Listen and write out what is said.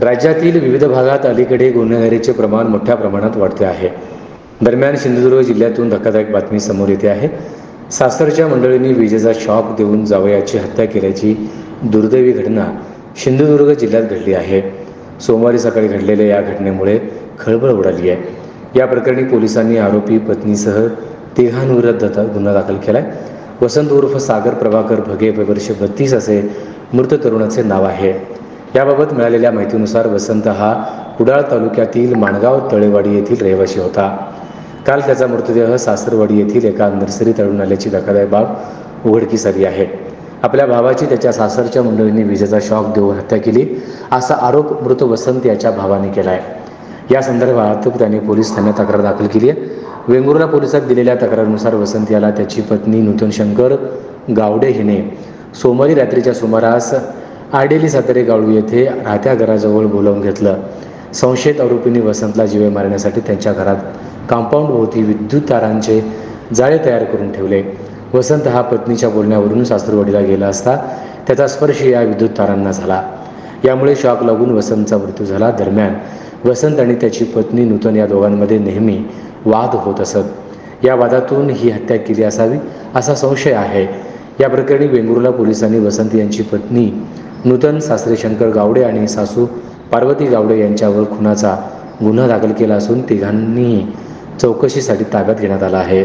राज्यातील विविध भागात अलीकडे गुन्हेगारीचे प्रमाण मोठ्या प्रमाणात वाढते आहे। दरम्यान सिंधुदुर्ग जिल्ह्यातून धक्कादायक बातमी समोर येते आहे। सासरच्या मंडळींनी विजेचा शॉक देऊन जावयाची हत्या केल्याची दुर्दैवी घटना सिंधुदुर्ग जिल्ह्यात घडली आहे। सोमवारी सकाळी घडलेल्या या घटनेमुळे खळबळ उडाली आहे। या प्रकरणी पोलिसांनी आरोपी पत्नीसह तिघांविरुद्ध गुन्हा दाखल केलाय। वसंत उर्फ सागर प्रभाकर भगे वर्ष 32 असे मृत तरुणाचे नाव आहे। याबाबत मिळालेल्या माहितीनुसार वसंत हा कुडाळ तालुक्यातील माणगाव तळेवाडी येथील रहिवासी होता। काल त्याचा मृतदेह सासरवाडी येथील एका नर्सरीत आढळून आल्याची धक्कादायक बाब उघडकीस आली आहे। आपल्या भावाची त्याच्या सासरच्या मंडळींनी विजेचा शॉक देऊन हत्या केली असा आरोप मृत वसंत याच्या भावाने केला आहे। या संदर्भात त्याने पोलीस ठाण्यात तक्रार दाखल केली आहे। वेंगुर्ला पोलिसात दिलेल्या तक्रारीनुसार वसंत याला त्याची पत्नी नूतन शंकर गावडे हिने सोमवारी रात्रीच्या सुमारास आडेली सातारे गावडू येथे राहत्या घराजवळ बोलावून घेतलं। संशयित आरोपींनी वसंतला जीवे मारण्यासाठी त्यांच्या घरात कंपाऊंड भोवती विद्युत तारांचे जाळे तयार करून ठेवले। वसंत हा पत्नीच्या बोलण्यावरून सासरवाडीला गेला असता त्याचा स्पर्श या विद्युत तारांना झाला। यामुळे शॉक लागून वसंतचा मृत्यू झाला। दरम्यान वसंत आणि त्याची पत्नी नूतन या दोघांमध्ये नेहमी वाद होत असत। या वादातून ही हत्या केली असावी असा संशय आहे। या प्रकरणी वेंगुर्ला पोलिसांनी वसंत यांची पत्नी नूतन सासरे शंकर गावडे आणि सासू पार्वती गावडे यांच्यावर खुनाचा गुन्हा दाखल केला असून तिघांनीही चौकशीसाठी ताब्यात घेण्यात आला आहे।